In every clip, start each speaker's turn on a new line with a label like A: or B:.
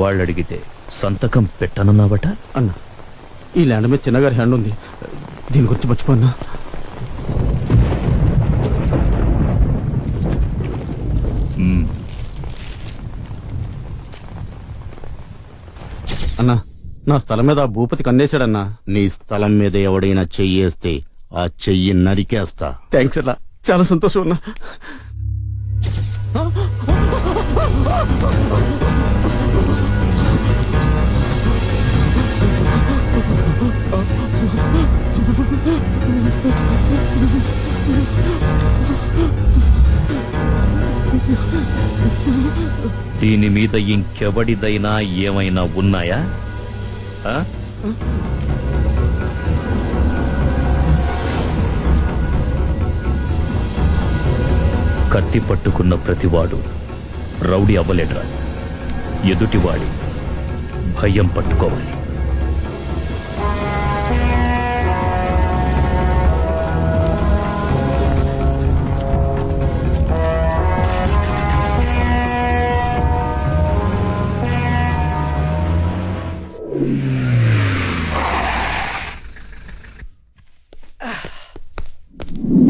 A: వాళ్ళు అడిగితే సంతకం పెట్టనన్నావట.
B: అన్న, ఈ ల్యాండ్ మీద చిన్నగారి హ్యాండ్ ఉంది, దీని గురించి మర్చిపోన్నా. అన్నా, నా స్థలం మీద ఆ భూపతి కన్నేశాడన్నా.
C: నీ స్థలం మీద ఎవడైనా చెయ్యేస్తే ఆ చెయ్యి నరికేస్తా.
B: థ్యాంక్స్ అన్నా, చాలా సంతోషం అన్నా.
A: దీని మీద ఇంకెవడిదైనా ఏమైనా ఉన్నాయా? కత్తి పట్టుకున్న ప్రతివాడు రౌడీ అవ్వలేడురా. ఎదుటివాడి భయం పట్టుకోవాలి.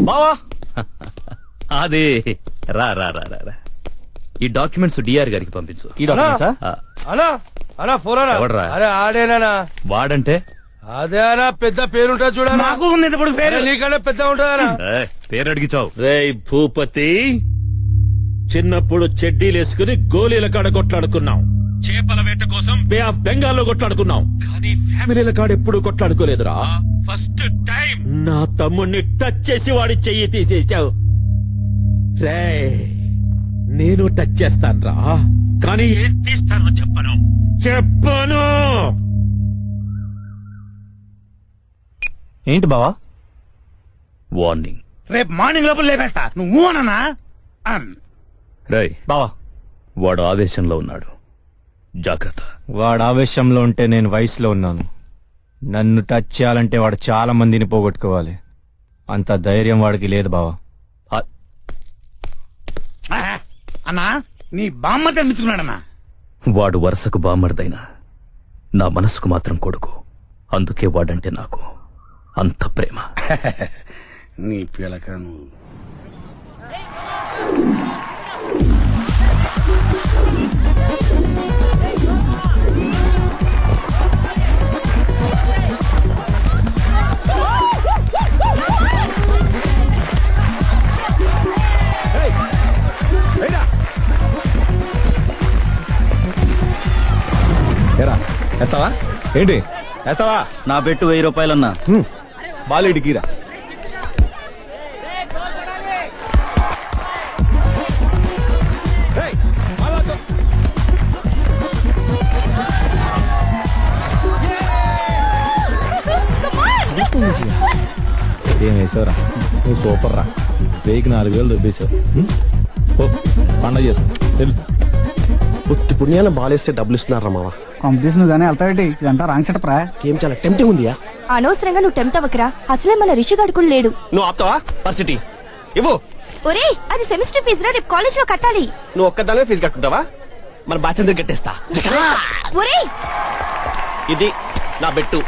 B: బావా,
A: అదే రా రా రా రా. ఈ డాక్యుమెంట్స్ డిఆర్ గారికి పంపించు.
B: ఈ డాక్యుమెంట్సా?
A: ఎవడ్రా?
D: అరే ఆడేనా
A: వాడంటే
D: అదే అనా పెద్ద పేరుంటా చూడ.
B: నాకు ఉన్నది ఇప్పుడు పేరు.
D: నీకన్నా పెద్ద ఉంటుందనా?
A: పేరు అడిగిచావు.
E: రేయ్ భూపతి, చిన్నప్పుడు చెడ్డీలేసుకుని గోళీల కాడ కొట్లాడుకున్నాం, చేపల వేట కోసం బే ఆఫ్ బెంగాల్లో కొట్లాడుకున్నాం, కానీ ఫ్యామిలీల కాడ ఎప్పుడు కొట్లాడుకోలేదురా. ఫస్ట్ టైం నా తమ్ముణ్ణి టచ్ చేసి వాడి చెయ్యి తీసేశావు. రే, నేను టచ్ చేస్తాన్రా, కానీ ఏం తీస్తానో చెప్పను.
B: ఏంటి బావా?
A: వార్నింగ్.
D: రేపు మార్నింగ్ లోపల లేపేస్తా. నువ్వు అన్నా
A: రై
B: బావా,
A: వాడు ఆవేశంలో ఉన్నాడు, జాగ్రత్త.
F: వాడు ఆవేశంలో ఉంటే నేను వయసులో ఉన్నాను. నన్ను టచ్ చేయాలంటే వాడు చాలా మందిని పోగొట్టుకోవాలి. అంత ధైర్యం వాడికి లేదు బావా.
D: అన్నా, నీ బామ్మ తెప్పించుకున్నాడన్నా.
A: వాడు వరుసకు బామ్మర్దైనా నా మనసుకు మాత్రం కొడుకు. అందుకే వాడంటే నాకు అంత ప్రేమ.
D: నీ పిల్లక నువ్వు
F: ఎత్తావా? ఏంటి ఎత్తావా?
B: నా పెట్టు 1000 రూపాయలన్నా.
F: బాలేడికిరా. ఏం వేసావురా? నువ్వు సూపర్ రా. 4,000 దొబ్బేశావు. పండగ చేసుకో.
B: పుత్తి పుణ్యాన బాలేస్తే డబ్బులు ఇస్తున్నారా మావా?
G: కాంపిటీషన్ గానీ వెళ్తావేటి? ఇదంతా రాంగ్ సెటప్ రా.
B: ఏం చాలా టెంప్టింగ్ ఉందియా.
H: అనవసరంగా నువ్వు టెంప్ట్ అవ్వకరా. అసలే మన రిషి గడుకులు లేడు.
B: నువ్వు ఆపుతావా? పర్సిటీ ఇవ్వు.
H: ఒరే, అది సెమిస్టర్ ఫీజు రా, రేపు కాలేజ్ లో కట్టాలి.
B: నువ్వు ఒక్కదానే ఫీజు కట్టుకుంటావా? మన బాచంద్ర కట్టేస్తా.
H: ఒరే,
B: ఇది నా బెట్టు.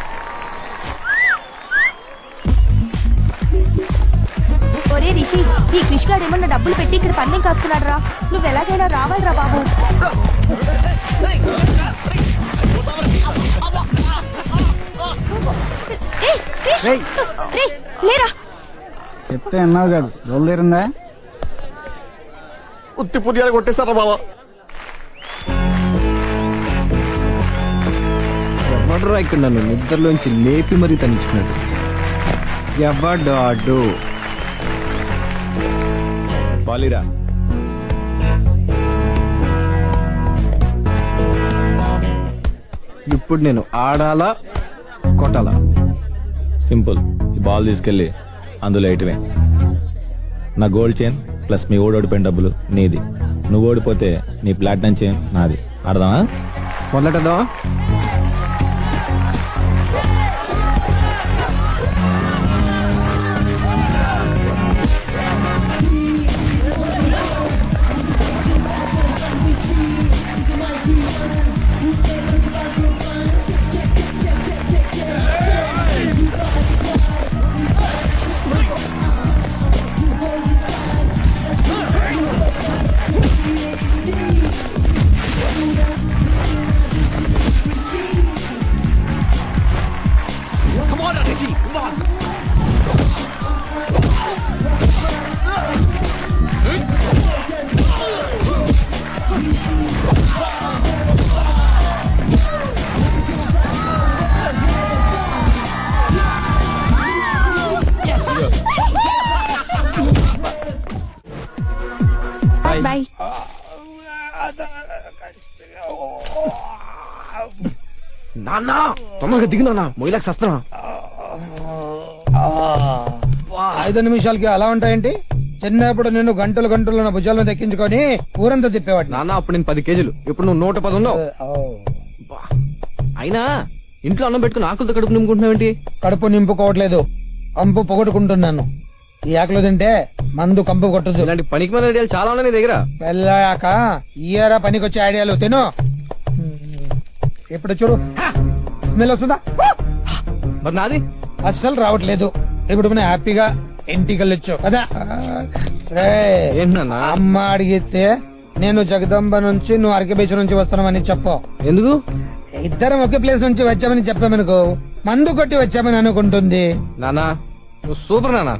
H: ఒరే రిషి, ఈ క్రిష్ గారు ఏమన్నా డబ్బులు పెట్టి ఇక్కడ పందెం కాస్తున్నాడు రా. నువ్వు ఎలాగైనా రావాలిరా బాబు. లేరా
G: చెప్తే అన్నావు కాదు, రోజు తీరిందా?
B: ఉత్తి పుణ్యాలు కొట్టేస్తారా బావా?
I: ఎవడరా ఇక్కడ నన్ను నిద్రలోంచి లేపి మరీ తనించుకున్నాడు? ఎవడాడు?
F: బాలీరా.
I: ఇప్పుడు నేను ఆడాలా కొట్టాలా?
F: సింపుల్. ఈ బాల్ తీసుకెళ్ళి అందులో ఎయిట్వే. నా గోల్డ్ చైన్ ప్లస్ మీ ఓడిపోయిన డబ్బులు నీది. నువ్వు ఓడిపోతే నీ ప్లాటినం చైన్ నాది. ఆడదామా?
I: మొదలెట్టదా? నాన్న తొందరగా దిగు నాన్న మొయిలాకి వస్తున్నా
J: 5 నిమిషాలకి అలా ఉంటాయేంటి? చిన్నప్పుడు నేను గంటలు గంటలు నా భుజాలను దక్కించుకొని ఊరంతా తిప్పేవాడిని.
I: నాన్న అప్పుడు నేను 10 కేజీలు, ఇప్పుడు నువ్వు 110 ఉన్నావు. బా. అయినా ఇంట్లో అన్నం పెట్టుకుని ఆకులతో కడుపు నింపుకుంటున్నావేంటి?
J: కడుపు నింపుకోవట్లేదు, కంపు పొగట్టుకుంటున్నాను. ఈ ఆకులు తింటే మందు కంపు కొట్టదు.
I: ఇలాంటి పనికి మన ఐడియాలు చాలా ఉన్నాయి నీ దగ్గర.
J: వెళ్ళాక ఇయరా పనికొచ్చే ఐడియాలు తిను. ఇప్పుడు చూడు, స్మెల్ వస్తుందా?
I: మరి నాది
J: అస్సలు రావట్లేదు. ఇప్పుడు మనం హ్యాపీగా ఇంటికి వెళ్ళొచ్చు కదా.
I: ఏంటి నాన్న?
J: అమ్మ అడిగితే నేను జగదంబ నుంచి, నువ్వు అరకే బీచ్ నుంచి వస్తున్నామని చెప్పు.
I: ఎందుకు?
J: ఇద్దరం ఒకే ప్లేస్ నుంచి వచ్చామని చెప్పామనుకో, మందు కొట్టి వచ్చామని అనుకుంటుంది.
I: నాన్న నువ్వు సూపర్ నాన్న.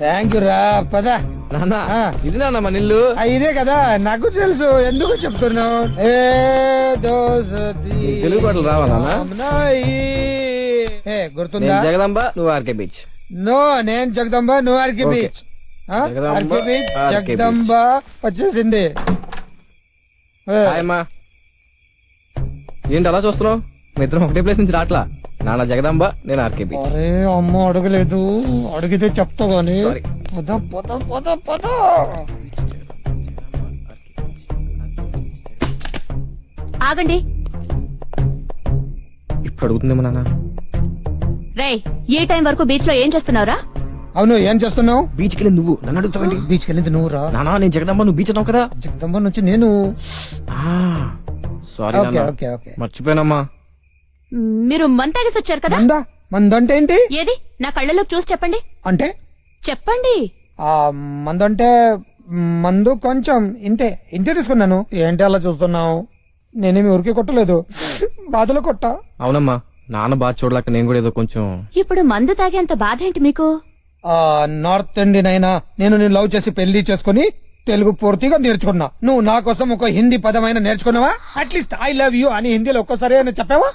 J: థ్యాంక్ యూ రా. పద.
I: నాన్న
J: ఆ.
I: ఇది నాన్న మన ఇల్లు.
J: ఇదే కదా, నాకు తెలుసు. ఎందుకు చెప్తున్నావు? ఏ దోసతి
I: తెలుగు పాటలు రావా నాన్న?
J: అమ్నాయి. ఏ గుర్తుందా?
I: నేను జగదాంబ, నువ్వు ఆర్కే బీచ్.
J: నో, నేను జగదంబ, నువ్వు RK
I: okay.
J: Beach.
I: Jagadamba,
J: RK beach,
I: RK
J: Jagadamba వచ్చేసింది. ఏ,
I: హాయ్ అమ్మా. ఏంటి అలా చూస్తున్నావు? మీ ఇద్దరం ఒకటే ప్లేస్ నుంచి రాట్లా. నాన్న జగదాంబ, నేను ఆర్కే బీచ్.
J: అరే అమ్మ అడగలేదు, అడిగితే చెప్తా గాని.
I: సారీ.
J: పద పద పద పద.
H: ఆగండి.
I: ఇప్పుడు అడుగుతుందేమో నాన్న.
H: రేయ్, ఈ టైం వరకు బీచ్ లో ఏం చేస్తున్నావురా?
J: అవును, ఏం చేస్తున్నావు?
I: బీచ్కి వెళ్ళి నువ్వు నన్ను అడుగుతావండి?
J: బీచ్కి వెళ్ళింది నువ్వు రా.
I: నానా నేను జగదాంబ, నువ్వు బీచ్ అన్నావు కదా.
J: జగదంబ నుంచి నేను.
I: సారీ
J: ఓకే
I: నాన్న,
J: ఓకే ఓకే.
I: మర్చిపోయానమ్మా.
H: మీరు మంతాగేసి వచ్చారు కదా.
J: మందా? మందంటే ఏంటి?
H: ఏది నా కళ్ళలోకి చూసి చెప్పండి.
J: అంటే
H: చెప్పండి.
J: ఆ మందంటే మందు కొంచెం ఇంతే తీసుకున్నాను. ఏంటి అలా చూస్తున్నావు? నేనేమి ఊరికే కొట్టలేదు, బాధలో కొట్టా.
I: అవునమ్మా, నాన్న బాధ చూడలేక నేను కూడా ఏదో కొంచెం.
H: ఇప్పుడు మందు తాగేంత బాధ ఏంటి మీకు?
J: నార్త్ ఇండియన్ అయినా నేను లవ్ చేసి పెళ్లి చేసుకుని తెలుగు పూర్తిగా నేర్చుకున్నా. నువ్వు నా కోసం ఒక హిందీ పదమైన నేర్చుకున్నావా? అట్లీస్ట్ ఐ లవ్ యూ అని హిందీలో ఒక్కసారి అని చెప్పావా?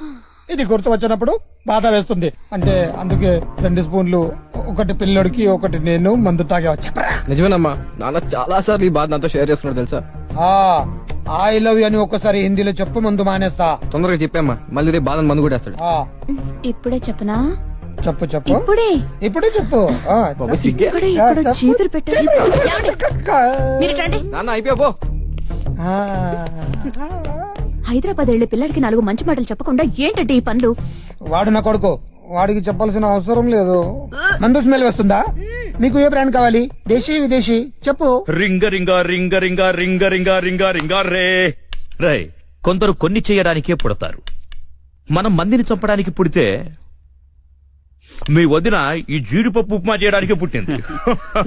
J: ఇది గుర్తు వచ్చినప్పుడు బాధ వేస్తుంది. అంటే అందుకే 2 స్పూన్లు, ఒకటి పిల్లడికి, ఒకటి నేను మందు తాగా. చెప్పరా?
I: నిజమేనమ్మా, నాన్న చాలా సార్లు ఈ బాధ నాతో షేర్ చేసుకున్నాడు తెలుసా.
J: ఐ లవ్ యూ అని ఒక్కసారి హిందీలో చెప్పు, మందు మానేస్తా.
I: తొందరగా చెప్పామ్మా, మళ్ళీ రేపు బాధను మందు కూడా వేస్తాడు.
H: ఇప్పుడే చెప్పనా?
J: చెప్పు చెప్పు,
H: ఇప్పుడే
J: చెప్పు.
I: బాబు సిగ్గే.
H: ఇక్కడ చీపురు పెట్టారు. మీరు రండి.
I: నాన్న అయిపోయా పో.
H: హైదరాబాద్ వెళ్లే పిల్లడికి 4 మంచి మాటలు చెప్పకుండా ఏంటంటే ఈ పనులు?
J: వాడు నా కొడుకు, వాడికి చెప్పాల్సిన అవసరం లేదు. మందు స్మెల్ వస్తుందా? మీకు ఏ బ్రాండ్ కావాలి? దేశీ విదేశీ చెప్పు.
A: రింగ రింగ రింగ రింగ రింగ రింగ రింగ రింగ రే రే. కొందరు కొన్ని చేయడానికే పుడతారు, మనం మందిని చంపడానికి పుడితే మీ వదిన ఈ జీడిపప్పు ఉప్మా చేయడానికే పుట్టింది.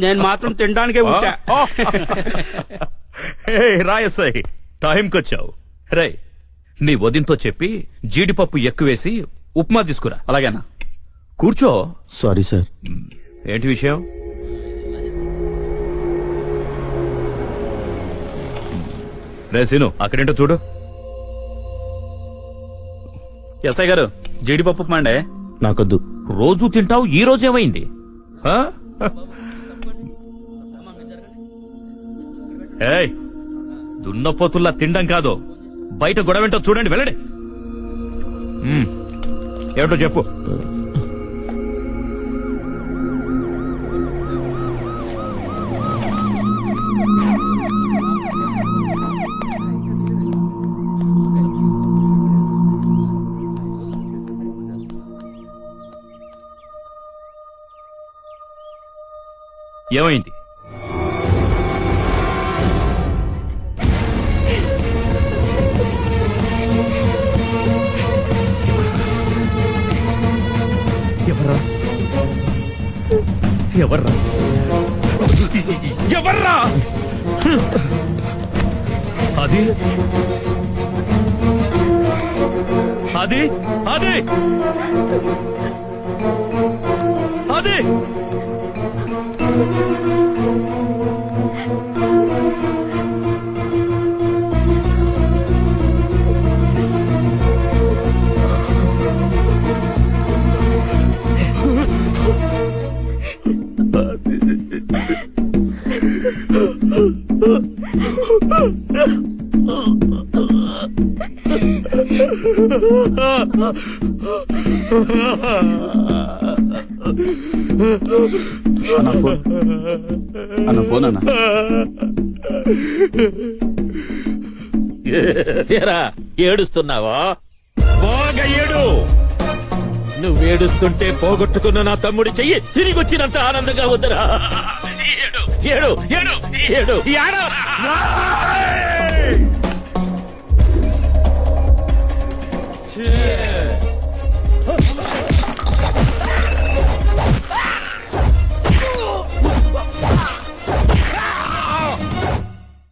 B: నేను మాత్రం తినడానికే ఉంటా.
A: రాయసాయి, టైంకొచ్చావు. రే, నీ వదినతో చెప్పి జీడిపప్పు ఎక్కువేసి ఉప్మా తీసుకురా.
B: అలాగేనా?
A: కూర్చో.
C: Sorry sir.
A: ఏంటి విషయం? రే సీను, అక్కడేంటో చూడు.
B: ఎస్ఐ గారు, జీడిపప్పు మండే.
C: నాకొద్దు.
A: రోజు తింటావు, ఈ రోజు ఏమైంది? ఆ? ఏయ్, దున్నపోతుల్లా తినడం కాదు, బయట గొడవేంటో చూడండి, వెళ్ళండి. ఏమిటో చెప్పు. ఏమైంది? ఎవర్రా? ఎవర్రా? ఎవర్రా? అది అది అది అది
B: అన్న ఫోన్ అన్న.
E: ఏరా, ఏడుస్తున్నావా? బాగా ఏడు. నువ్వేడుస్తుంటే పోగొట్టుకున్న నా తమ్ముడి చెయ్యి తిరిగి వచ్చినంత ఆనందంగా ఉందరా. ఏడు ఏడు ఏడు ఏడు ఏడవరా.